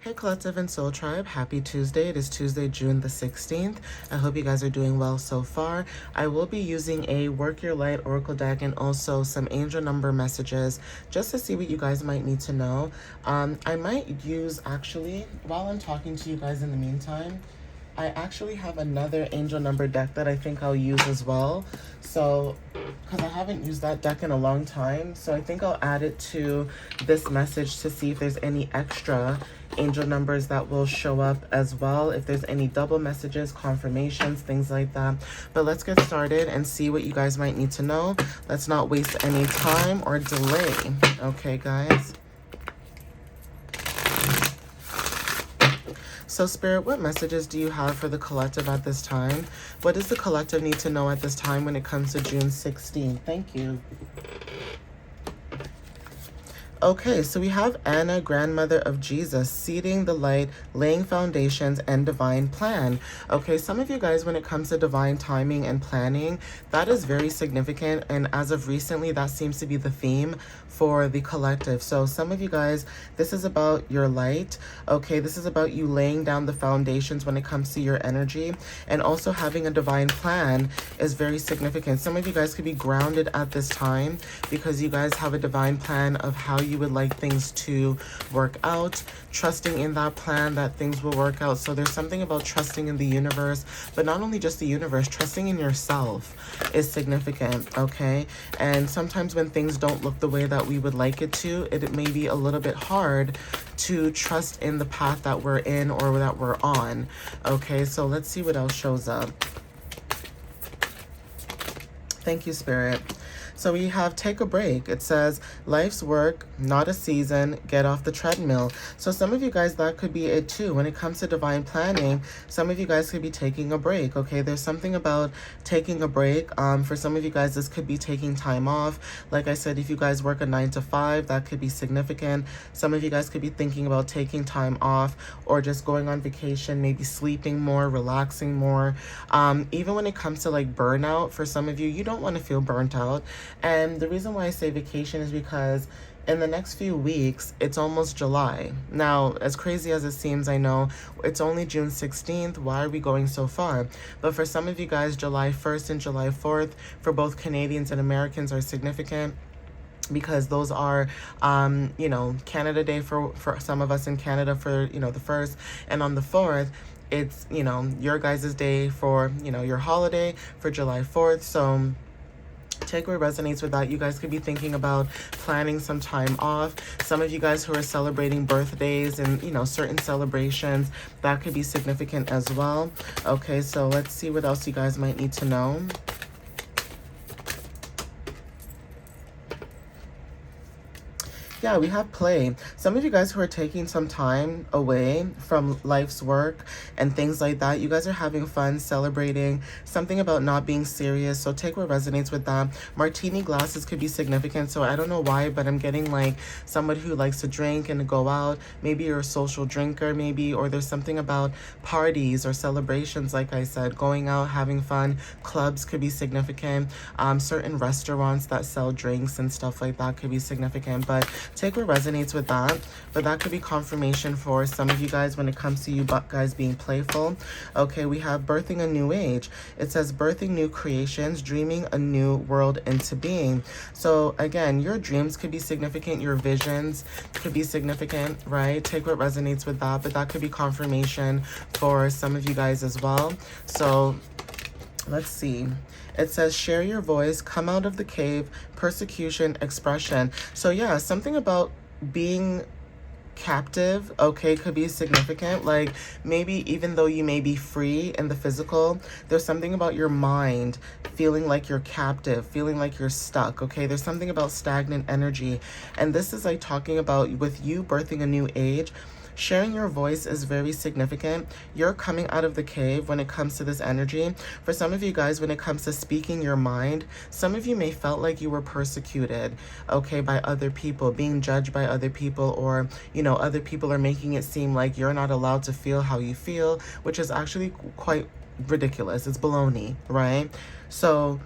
Hey Collective and Soul Tribe, happy Tuesday. It is Tuesday, June the 16th. I hope you guys are doing well so far. I will be using a Work Your Light Oracle deck and also some angel number messages just to see what you guys might need to know. I might use, actually, while I'm talking to you guys in the meantime, I actually have another angel number deck that I think I'll use as well. So, because I haven't used that deck in a long time, so I think I'll add it to this message to see if there's any extra angel numbers that will show up as well, if there's any double messages, confirmations, things like that. But let's get started and see what you guys might need to know. Let's not waste any time or delay. Okay, guys. So Spirit, what messages do you have for the collective at this time? What does the collective need to know at this time when it comes to June 16th? Thank you. Okay, so we have Anna, grandmother of Jesus, seeding the light, laying foundations, and divine plan. Okay, some of you guys, when it comes to divine timing and planning, that is very significant. And as of recently, that seems to be the theme for the collective. So some of you guys, this is about your light. Okay, this is about you laying down the foundations when it comes to your energy. And also having a divine plan is very significant. Some of you guys could be grounded at this time because you guys have a divine plan of how you would like things to work out, trusting in that plan that things will work out. So there's something about trusting in the universe, but not only just the universe, trusting in yourself is significant, okay? And sometimes when things don't look the way that we would like it to, it may be a little bit hard to trust in the path that we're in or that we're on, okay? So let's see what else shows up. Thank you, Spirit. So we have take a break. It says life's work, not a season, get off the treadmill. So some of you guys, that could be it too. When it comes to divine planning, some of you guys could be taking a break, okay? There's something about taking a break. For some of you guys, this could be taking time off. Like I said, if you guys work a 9 to 5, that could be significant. Some of you guys could be thinking about taking time off or just going on vacation, maybe sleeping more, relaxing more. Even when it comes to like burnout, for some of you, you don't want to feel burnt out. And the reason why I say vacation is because in the next few weeks, it's almost July. Now, as crazy as it seems, I know it's only June 16th. Why are we going so far? But for some of you guys, July 1st and July 4th, for both Canadians and Americans, are significant, because those are, Canada Day for some of us in Canada for, the 1st. And on the 4th, it's, your guys' day for, your holiday for July 4th. So take what resonates with that. You guys could be thinking about planning some time off. Some of you guys who are celebrating birthdays and, certain celebrations, that could be significant as well. Okay, so let's see what else you guys might need to know. Yeah, we have play. Some of you guys who are taking some time away from life's work and things like that, you guys are having fun, celebrating, something about not being serious. So take what resonates with that. Martini glasses could be significant. So I don't know why, but I'm getting like somebody who likes to drink and to go out. Maybe you're a social drinker, maybe, or there's something about parties or celebrations, like I said, going out, having fun. Clubs could be significant. Certain restaurants that sell drinks and stuff like that could be significant. But take what resonates with that. But that could be confirmation for some of you guys when it comes to you guys being playful. Okay, we have birthing a new age. It says birthing new creations, dreaming a new world into being. So again, your dreams could be significant. Your visions could be significant, right? Take what resonates with that. But that could be confirmation for some of you guys as well. So let's see. It says, share your voice, come out of the cave, persecution, expression. So yeah, something about being captive, okay, could be significant. Like maybe even though you may be free in the physical, there's something about your mind feeling like you're captive, feeling like you're stuck, okay? There's something about stagnant energy. And this is like talking about with you birthing a new age. Sharing your voice is very significant. You're coming out of the cave when it comes to this energy. For some of you guys, when it comes to speaking your mind, some of you may felt like you were persecuted, okay, by other people, being judged by other people, or, other people are making it seem like you're not allowed to feel how you feel, which is actually quite ridiculous. It's baloney, right? So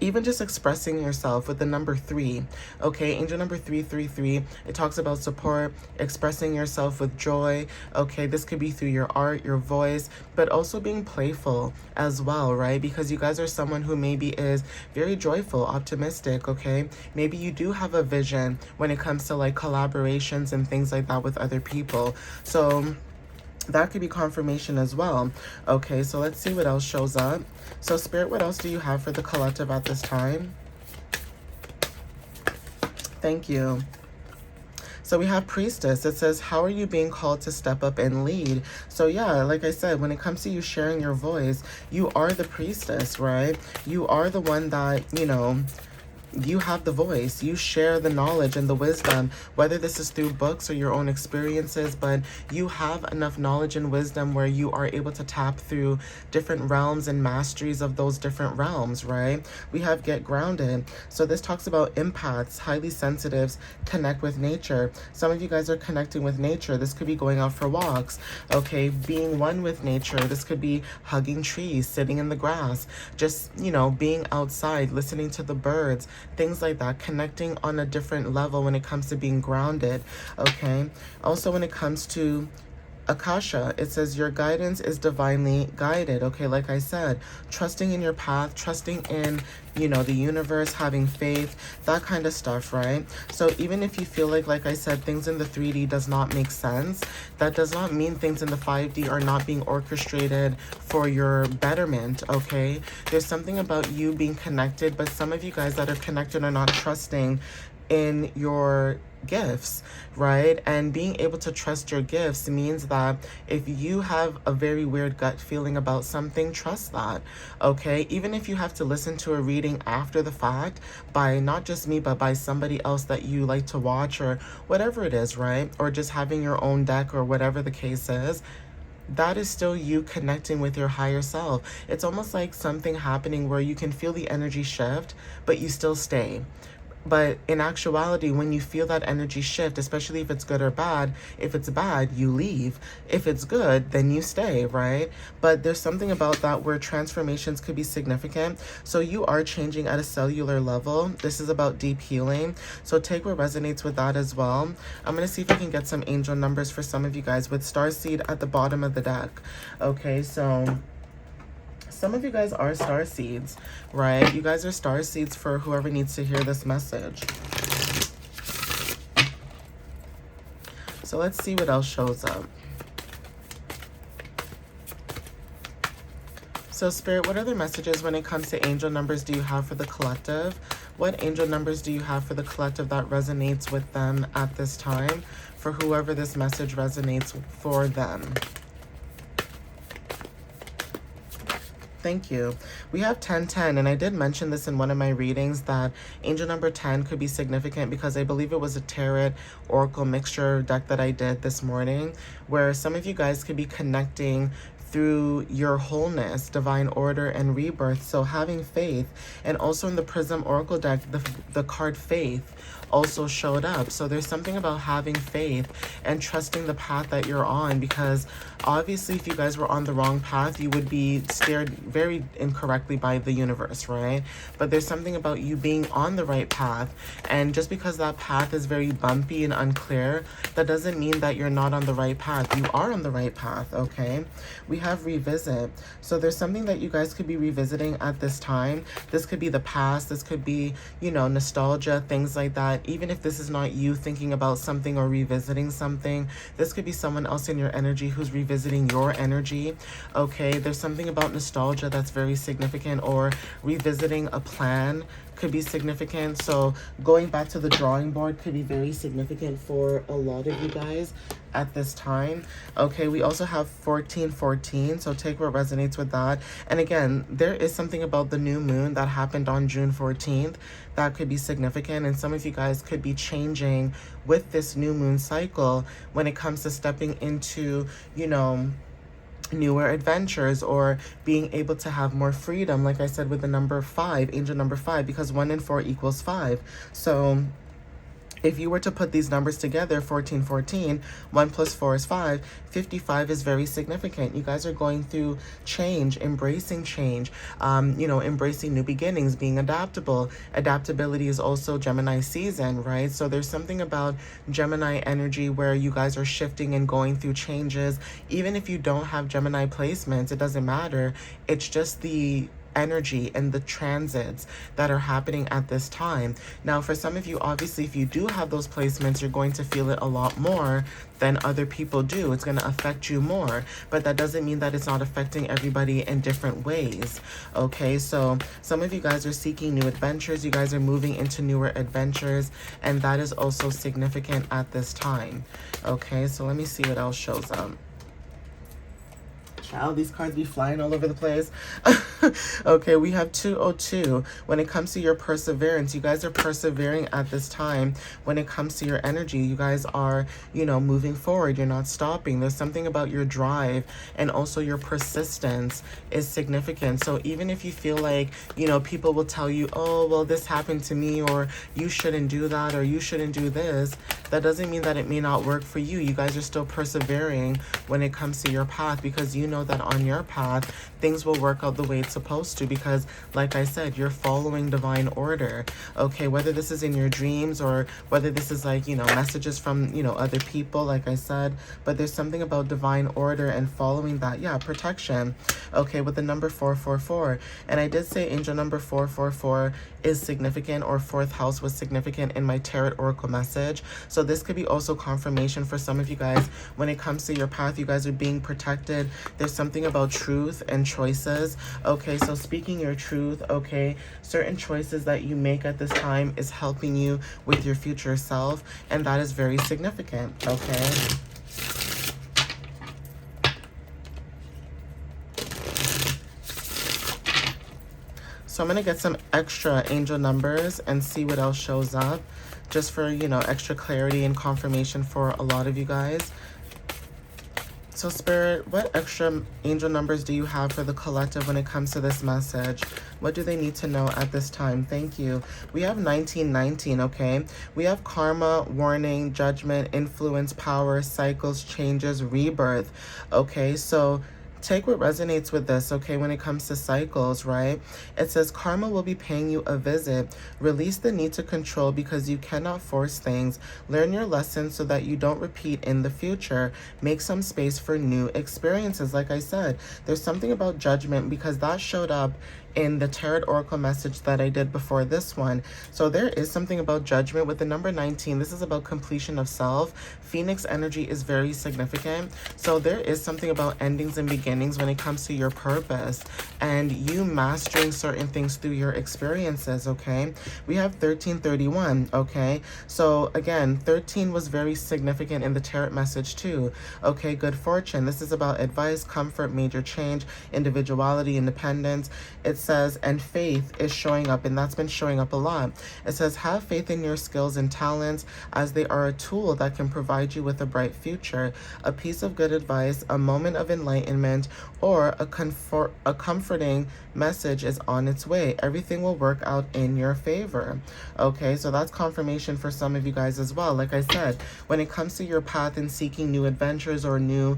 even just expressing yourself with the number 3. Okay, angel number 333, it talks about support, expressing yourself with joy. Okay, this could be through your art, your voice, but also being playful as well, right? Because you guys are someone who maybe is very joyful, optimistic. Okay, maybe you do have a vision when it comes to like collaborations and things like that with other people. So that could be confirmation as well. Okay, so let's see what else shows up. So Spirit, what else do you have for the collective at this time? Thank you. So we have Priestess. It says, how are you being called to step up and lead? So yeah, like I said, when it comes to you sharing your voice, you are the priestess, right? You are the one that, you know, you have the voice, you share the knowledge and the wisdom, whether this is through books or your own experiences, but you have enough knowledge and wisdom where you are able to tap through different realms and masteries of those different realms, right? We have get grounded. So this talks about empaths, highly sensitives, connect with nature. Some of you guys are connecting with nature. This could be going out for walks, okay? Being one with nature. This could be hugging trees, sitting in the grass, just, you know, being outside, listening to the birds, things like that, connecting on a different level when it comes to being grounded. Okay, also when it comes to Akasha, it says your guidance is divinely guided. Okay, like I said, trusting in your path, trusting in, you know, the universe, having faith, that kind of stuff, right? So even if you feel like I said, things in the 3D does not make sense, that does not mean things in the 5D are not being orchestrated for your betterment, okay? There's something about you being connected, but some of you guys that are connected are not trusting in your gifts, right? And being able to trust your gifts means that if you have a very weird gut feeling about something, trust that, okay? Even if you have to listen to a reading after the fact by not just me, but by somebody else that you like to watch or whatever it is, right? Or just having your own deck or whatever the case is, that is still you connecting with your higher self. It's almost like something happening where you can feel the energy shift, but you still stay. But in actuality, when you feel that energy shift, especially if it's good or bad, if it's bad, you leave. If it's good, then you stay, right? But there's something about that where transformations could be significant. So you are changing at a cellular level. This is about deep healing. So take what resonates with that as well. I'm going to see if I can get some angel numbers for some of you guys with starseed at the bottom of the deck. Okay, so some of you guys are star seeds, right? You guys are star seeds for whoever needs to hear this message. So let's see what else shows up. So Spirit, what other messages when it comes to angel numbers do you have for the collective? What angel numbers do you have for the collective that resonates with them at this time? For whoever this message resonates for them. Thank you. We have 1010, and I did mention this in one of my readings that angel number 10 could be significant because I believe it was a tarot oracle mixture deck that I did this morning, where some of you guys could be connecting through your wholeness, divine order, and rebirth. So having faith, and also in the Prism Oracle deck, the card faith also showed up. So there's something about having faith and trusting the path that you're on, because obviously if you guys were on the wrong path, you would be steered very incorrectly by the universe, right? But there's something about you being on the right path, and just because that path is very bumpy and unclear, that doesn't mean that you're not on the right path. You are on the right path, okay? We have revisit. So there's something that you guys could be revisiting at this time. This could be the past. This could be, you know, nostalgia, things like that. Even if this is not you thinking about something or revisiting something, this could be someone else in your energy who's revisiting your energy, okay? There's something about nostalgia that's very significant, or revisiting a plan could be significant. So going back to the drawing board could be very significant for a lot of you guys at this time. Okay, we also have 1414, so take what resonates with that. And again, there is something about the new moon that happened on June 14th that could be significant, and some of you guys could be changing with this new moon cycle when it comes to stepping into, you know, newer adventures, or being able to have more freedom, like I said, with the number 5, angel number 5, because 1 and 4 equals 5. So If you were to put these numbers together, 14, 14, 1 plus 4 is 5, 55 is very significant. You guys are going through change, embracing change, embracing new beginnings, being adaptable. Adaptability is also Gemini season, right? So there's something about Gemini energy where you guys are shifting and going through changes. Even if you don't have Gemini placements, it doesn't matter. It's just the energy and the transits that are happening at this time. Now, for some of you, obviously, if you do have those placements, you're going to feel it a lot more than other people do. It's going to affect you more, but that doesn't mean that it's not affecting everybody in different ways. Okay, so some of you guys are seeking new adventures. You guys are moving into newer adventures, and that is also significant at this time. Okay, so let me see what else shows up. Child, these cards be flying all over the place. Okay, we have 202. When it comes to your perseverance, you guys are persevering at this time. When it comes to your energy, you guys are, moving forward. You're not stopping. There's something about your drive and also your persistence is significant. So even if you feel like, people will tell you, oh, well, this happened to me, or you shouldn't do that, or you shouldn't do this, that doesn't mean that it may not work for you. You guys are still persevering when it comes to your path, because you know that on your path, things will work out the way it's supposed to, because like I said, you're following divine order. Okay, whether this is in your dreams or whether this is like, messages from, other people, like I said, but there's something about divine order and following that. Yeah, protection. Okay, with the number 444. And I did say angel number 444 is significant, or fourth house was significant in my tarot oracle message. So this could be also confirmation for some of you guys. When it comes to your path, you guys are being protected. There's something about truth and choices. Okay, so speaking your truth, okay, certain choices that you make at this time is helping you with your future self, and that is very significant. Okay. So I'm going to get some extra angel numbers and see what else shows up, just for, extra clarity and confirmation for a lot of you guys. So Spirit, what extra angel numbers do you have for the collective when it comes to this message? What do they need to know at this time? Thank you. We have 1919, okay? We have karma, warning, judgment, influence, power, cycles, changes, rebirth. Okay, so take what resonates with this, okay, when it comes to cycles, right? It says karma will be paying you a visit. Release the need to control because you cannot force things. Learn your lessons so that you don't repeat in the future. Make some space for new experiences. Like I said, there's something about judgment because that showed up in the tarot oracle message that I did before this one. So there is something about judgment with the number 19. This is about completion of self. Phoenix energy is very significant. So there is something about endings and beginnings when it comes to your purpose and you mastering certain things through your experiences, okay? We have 1331, okay? So again, 13 was very significant in the tarot message too. Okay, good fortune. This is about advice, comfort, major change, individuality, independence. It says, and faith is showing up, and that's been showing up a lot. It says, have faith in your skills and talents as they are a tool that can provide you with a bright future, a piece of good advice, a moment of enlightenment, or a comforting message is on its way. Everything will work out in your favor. Okay, so that's confirmation for some of you guys as well. Like I said, when it comes to your path and seeking new adventures or new,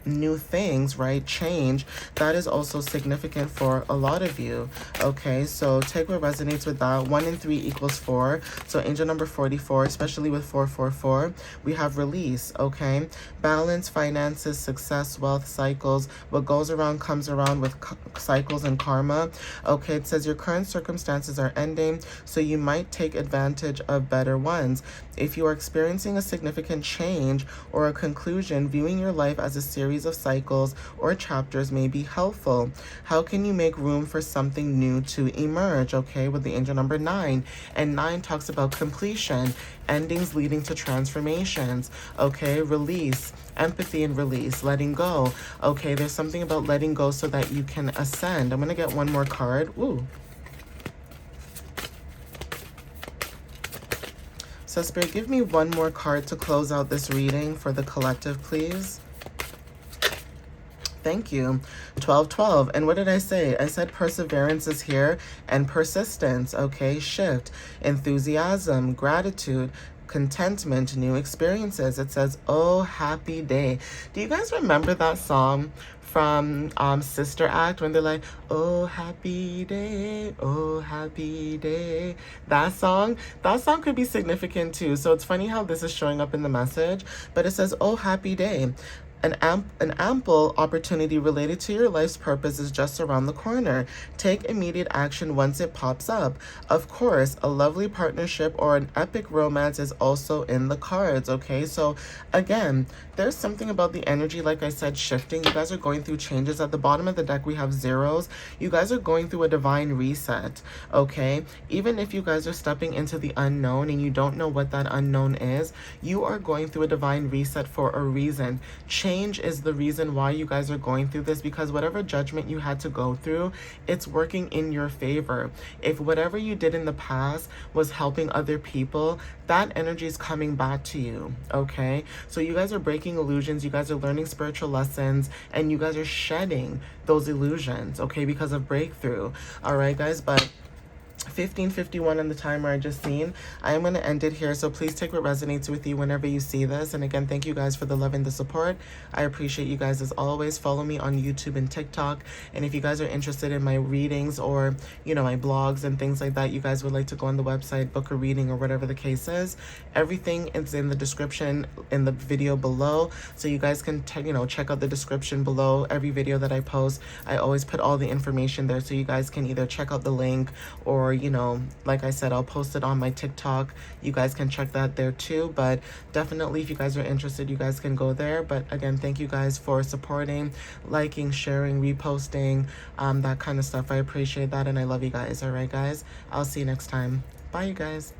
new things, right? Change, that is also significant for a lot of you. Okay, so take what resonates with that. 1 and 3 equals 4. So angel number 44, especially with 444, we have release. Okay, balance, finances, success, wealth, cycles. What goes around comes around with cycles and karma. Okay, it says your current circumstances are ending, so you might take advantage of better ones. If you are experiencing a significant change or a conclusion, viewing your life as a series of cycles or chapters may be helpful. How can you make room for something new to emerge? Okay, with the angel number 9. And 9 talks about completion, endings leading to transformations. Okay, release, empathy and release, letting go. Okay, there's something about letting go so that you can ascend. I'm going to get one more card. Ooh. So Spirit, give me one more card to close out this reading for the collective, please. Thank you. 1212. And what did I say? I said perseverance is here and persistence. Okay. Shift, enthusiasm, gratitude, contentment, new experiences. It says, oh, happy day. Do you guys remember that song from Sister Act when they're like, oh, happy day, oh, happy day? That song could be significant too. So it's funny how this is showing up in the message, but it says, oh, happy day. An ample opportunity related to your life's purpose is just around the corner. Take immediate action once it pops up. Of course, a lovely partnership or an epic romance is also in the cards, okay? So, again, there's something about the energy, like I said, shifting. You guys are going through changes. At the bottom of the deck, we have zeros. You guys are going through a divine reset, okay? Even if you guys are stepping into the unknown and you don't know what that unknown is, you are going through a divine reset for a reason. Change is the reason why you guys are going through this, because whatever judgment you had to go through, it's working in your favor. If whatever you did in the past was helping other people, that energy is coming back to you, okay? So you guys are breaking illusions, you guys are learning spiritual lessons, and you guys are shedding those illusions, okay, because of breakthrough. All right, guys, but 15:51 on the timer I just seen. I am going to end it here, so please take what resonates with you whenever you see this. And again, thank you guys for the love and the support. I appreciate you guys as always. Follow me on YouTube and TikTok. And if you guys are interested in my readings or, you know, my blogs and things like that, you guys would like to go on the website, book a reading or whatever the case is, everything is in the description in the video below. So you guys can, check out the description below every video that I post. I always put all the information there so you guys can either check out the link or, like I said, I'll post it on my TikTok. You guys can check that there too. But definitely, if you guys are interested, you guys can go there. But again, thank you guys for supporting, liking, sharing, reposting, that kind of stuff. I appreciate that and I love you guys. All right, guys. I'll see you next time. Bye, you guys.